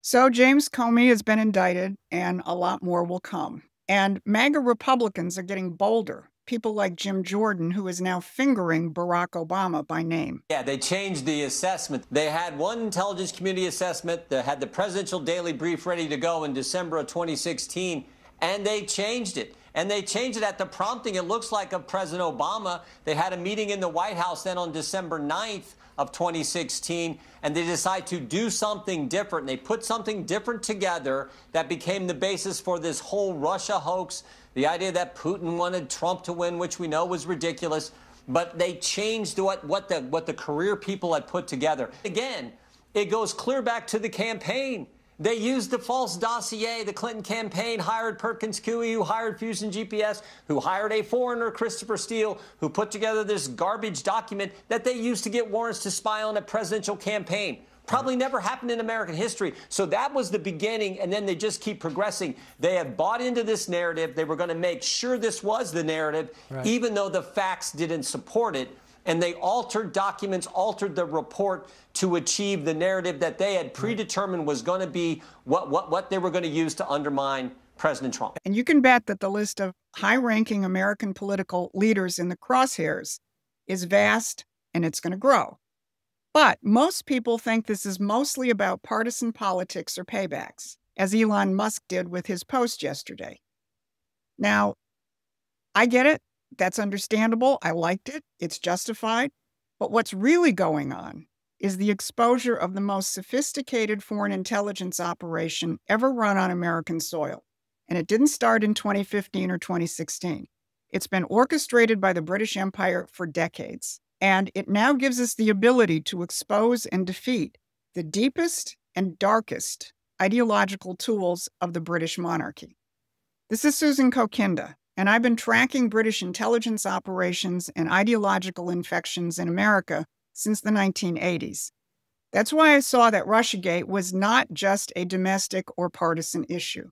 So James Comey has been indicted, and a lot more will come. And MAGA Republicans are getting bolder. People like Jim Jordan, who is now fingering Barack Obama by name. Yeah, they changed the assessment. They had one intelligence community assessment that had the presidential daily brief ready to go in December of 2016, and they changed it. And they changed it at the prompting, it looks like, of President Obama. They had a meeting in the White House then on December 9th of 2016, and they decided to do something different. They put something different together that became the basis for this whole Russia hoax, the idea that Putin wanted Trump to win, which we know was ridiculous. But they changed what the career people had put together. Again, it goes clear back to the campaign. They used the false dossier. The Clinton campaign hired Perkins Coie, who hired Fusion GPS, who hired a foreigner, Christopher Steele, who put together this garbage document that they used to get warrants to spy on a presidential campaign. Probably never happened in American history. So that was the beginning, and then they just keep progressing. They have bought into this narrative. They were going to make sure this was the narrative, even though the facts didn't support it. And they altered documents, altered the report to achieve the narrative that they had predetermined was going to be what they were going to use to undermine President Trump. And you can bet that the list of high-ranking American political leaders in the crosshairs is vast, and it's going to grow. But most people think this is mostly about partisan politics or paybacks, as Elon Musk did with his post yesterday. Now, I get it. That's understandable. I liked it. It's justified. But what's really going on is the exposure of the most sophisticated foreign intelligence operation ever run on American soil. And it didn't start in 2015 or 2016. It's been orchestrated by the British Empire for decades. And it now gives us the ability to expose and defeat the deepest and darkest ideological tools of the British monarchy. This is Susan Kokinda, and I've been tracking British intelligence operations and ideological infections in America since the 1980s. That's why I saw that Russiagate was not just a domestic or partisan issue,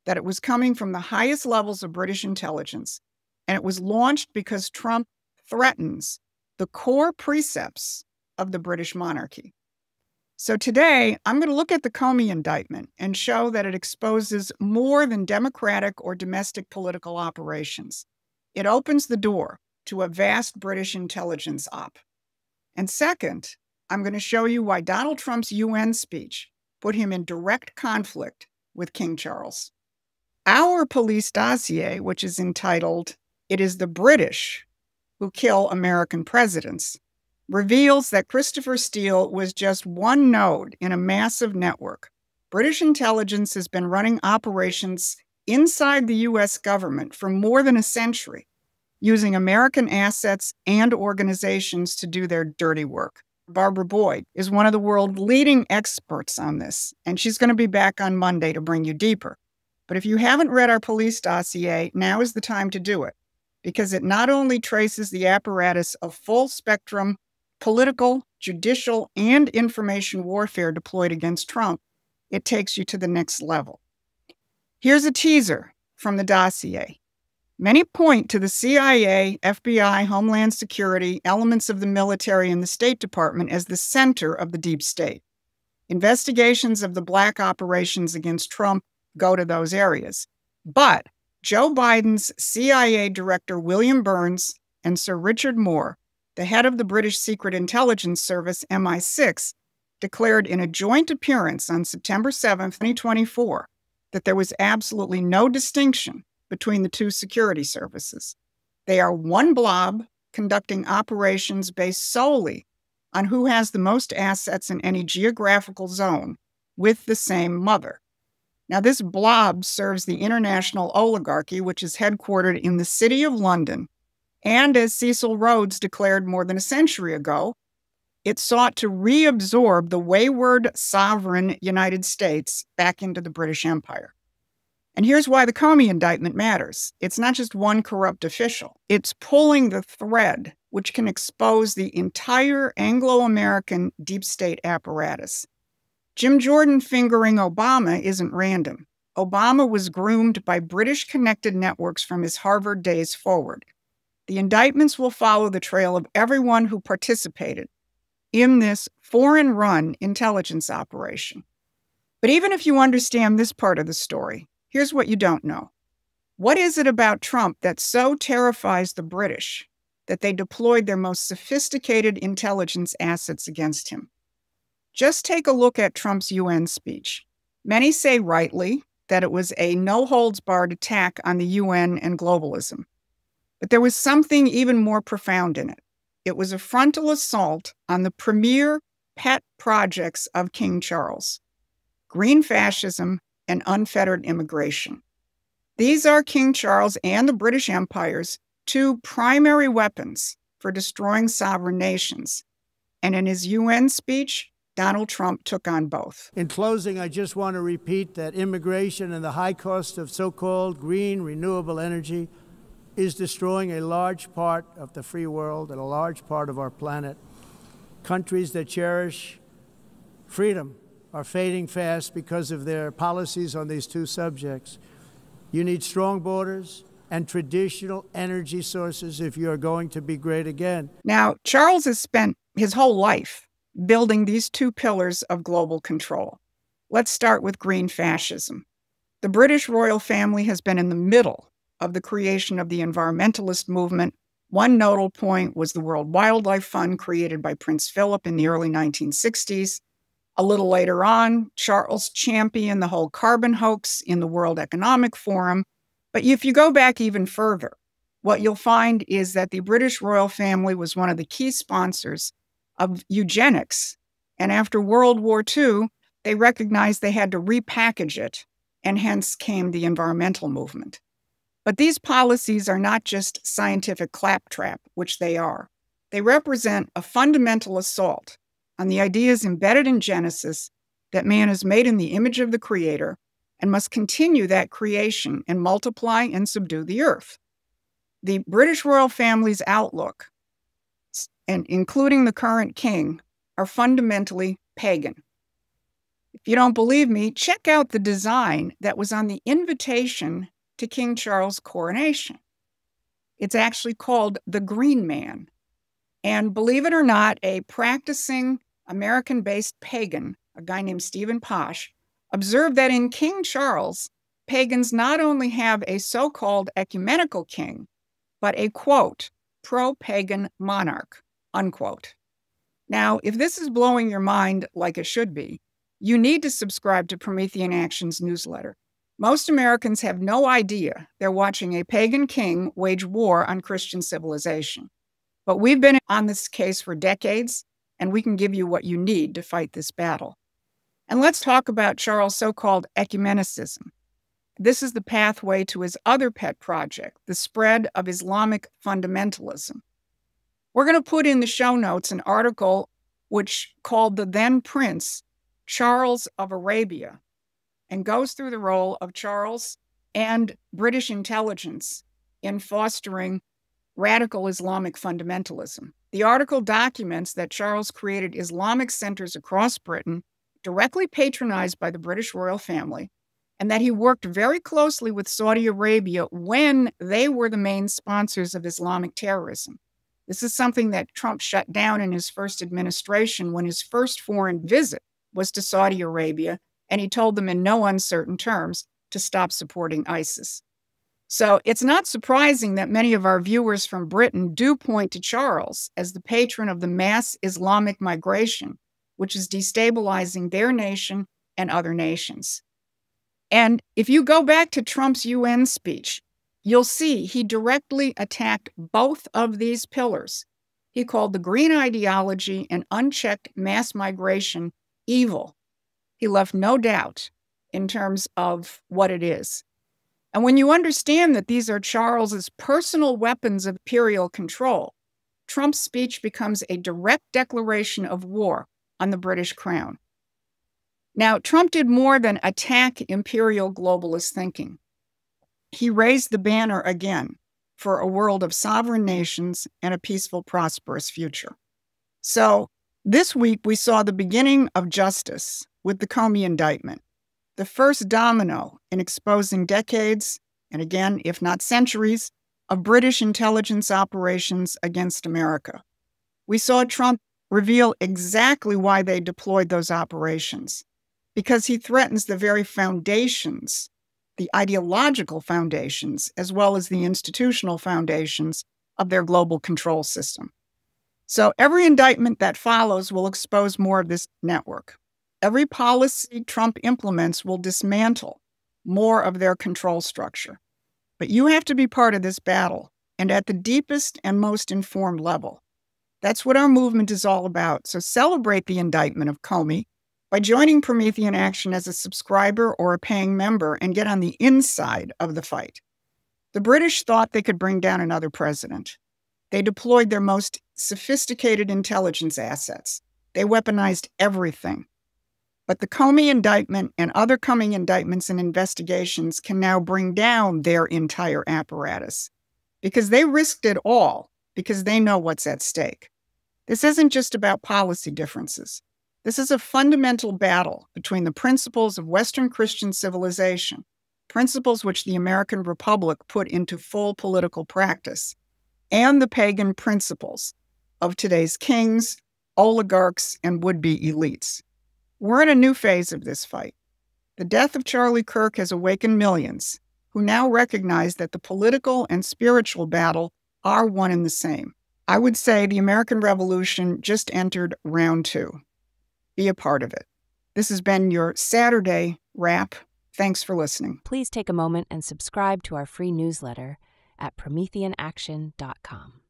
that it was coming from the highest levels of British intelligence, and it was launched because Trump threatens the core precepts of the British monarchy. So today, I'm going to look at the Comey indictment and show that it exposes more than democratic or domestic political operations. It opens the door to a vast British intelligence op. And second, I'm going to show you why Donald Trump's UN speech put him in direct conflict with King Charles. Our police dossier, which is entitled, "It is the British Who Kill American Presidents," reveals that Christopher Steele was just one node in a massive network. British intelligence has been running operations inside the U.S. government for more than a century, using American assets and organizations to do their dirty work. Barbara Boyd is one of the world's leading experts on this, and she's going to be back on Monday to bring you deeper. But if you haven't read our police dossier, now is the time to do it, because it not only traces the apparatus of full-spectrum political, judicial, and information warfare deployed against Trump, it takes you to the next level. Here's a teaser from the dossier. Many point to the CIA, FBI, Homeland Security, elements of the military, and the State Department as the center of the deep state. Investigations of the black operations against Trump go to those areas. But Joe Biden's CIA Director William Burns and Sir Richard Moore, the head of the British Secret Intelligence Service, MI6, declared in a joint appearance on September 7, 2024, that there was absolutely no distinction between the two security services. They are one blob conducting operations based solely on who has the most assets in any geographical zone with the same mother. Now, this blob serves the international oligarchy, which is headquartered in the City of London. And as Cecil Rhodes declared more than a century ago, it sought to reabsorb the wayward, sovereign United States back into the British Empire. And here's why the Comey indictment matters. It's not just one corrupt official. It's pulling the thread which can expose the entire Anglo-American deep state apparatus. Jim Jordan fingering Obama isn't random. Obama was groomed by British-connected networks from his Harvard days forward. The indictments will follow the trail of everyone who participated in this foreign-run intelligence operation. But even if you understand this part of the story, here's what you don't know. What is it about Trump that so terrifies the British that they deployed their most sophisticated intelligence assets against him? Just take a look at Trump's UN speech. Many say rightly that it was a no-holds-barred attack on the UN and globalism. But there was something even more profound in it. It was a frontal assault on the premier pet projects of King Charles: green fascism and unfettered immigration. These are King Charles and the British Empire's two primary weapons for destroying sovereign nations. And in his UN speech, Donald Trump took on both. In closing, I just want to repeat that immigration and the high cost of so-called green renewable energy is destroying a large part of the free world and a large part of our planet. Countries that cherish freedom are fading fast because of their policies on these two subjects. You need strong borders and traditional energy sources if you are going to be great again. Now, Charles has spent his whole life building these two pillars of global control. Let's start with green fascism. The British royal family has been in the middle of the creation of the environmentalist movement. One notable point was the World Wildlife Fund created by Prince Philip in the early 1960s. A little later on, Charles championed the whole carbon hoax in the World Economic Forum. But if you go back even further, what you'll find is that the British royal family was one of the key sponsors of eugenics. And after World War II, they recognized they had to repackage it, and hence came the environmental movement. But these policies are not just scientific claptrap, which they are. They represent a fundamental assault on the ideas embedded in Genesis that man is made in the image of the Creator and must continue that creation and multiply and subdue the earth. The British royal family's outlook, and including the current king, are fundamentally pagan. If you don't believe me, check out the design that was on the invitation to King Charles' coronation. It's actually called the Green Man. And believe it or not, a practicing American-based pagan, a guy named Stephen Posh, observed that in King Charles, pagans not only have a so-called ecumenical king, but a, quote, pro-pagan monarch, unquote. Now, if this is blowing your mind like it should be, you need to subscribe to Promethean Action's newsletter. Most Americans have no idea they're watching a pagan king wage war on Christian civilization. But we've been on this case for decades, and we can give you what you need to fight this battle. And let's talk about Charles' so-called ecumenicism. This is the pathway to his other pet project, the spread of Islamic fundamentalism. We're going to put in the show notes an article which called the then Prince Charles of Arabia, and goes through the role of Charles and British intelligence in fostering radical Islamic fundamentalism. The article documents that Charles created Islamic centers across Britain, directly patronized by the British royal family, and that he worked very closely with Saudi Arabia when they were the main sponsors of Islamic terrorism. This is something that Trump shut down in his first administration when his first foreign visit was to Saudi Arabia, and he told them in no uncertain terms to stop supporting ISIS. So it's not surprising that many of our viewers from Britain do point to Charles as the patron of the mass Islamic migration, which is destabilizing their nation and other nations. And if you go back to Trump's UN speech, you'll see he directly attacked both of these pillars. He called the green ideology and unchecked mass migration evil. He left no doubt in terms of what it is. And when you understand that these are Charles's personal weapons of imperial control, Trump's speech becomes a direct declaration of war on the British crown. Now, Trump did more than attack imperial globalist thinking. He raised the banner again for a world of sovereign nations and a peaceful, prosperous future. So this week, we saw the beginning of justice with the Comey indictment, the first domino in exposing decades, and again, if not centuries, of British intelligence operations against America. We saw Trump reveal exactly why they deployed those operations. because he threatens the very foundations, the ideological foundations, as well as the institutional foundations of their global control system. So every indictment that follows will expose more of this network. Every policy Trump implements will dismantle more of their control structure. But you have to be part of this battle, and at the deepest and most informed level. That's what our movement is all about. So celebrate the indictment of Comey by joining Promethean Action as a subscriber or a paying member and get on the inside of the fight. The British thought they could bring down another president. They deployed their most sophisticated intelligence assets. They weaponized everything. But the Comey indictment and other coming indictments and investigations can now bring down their entire apparatus because they risked it all because they know what's at stake. This isn't just about policy differences. This is a fundamental battle between the principles of Western Christian civilization, principles which the American Republic put into full political practice, and the pagan principles of today's kings, oligarchs, and would-be elites. We're in a new phase of this fight. The death of Charlie Kirk has awakened millions who now recognize that the political and spiritual battle are one and the same. I would say the American Revolution just entered round 2. Be a part of it. This has been your Saturday Wrap. Thanks for listening. Please take a moment and subscribe to our free newsletter at PrometheanAction.com.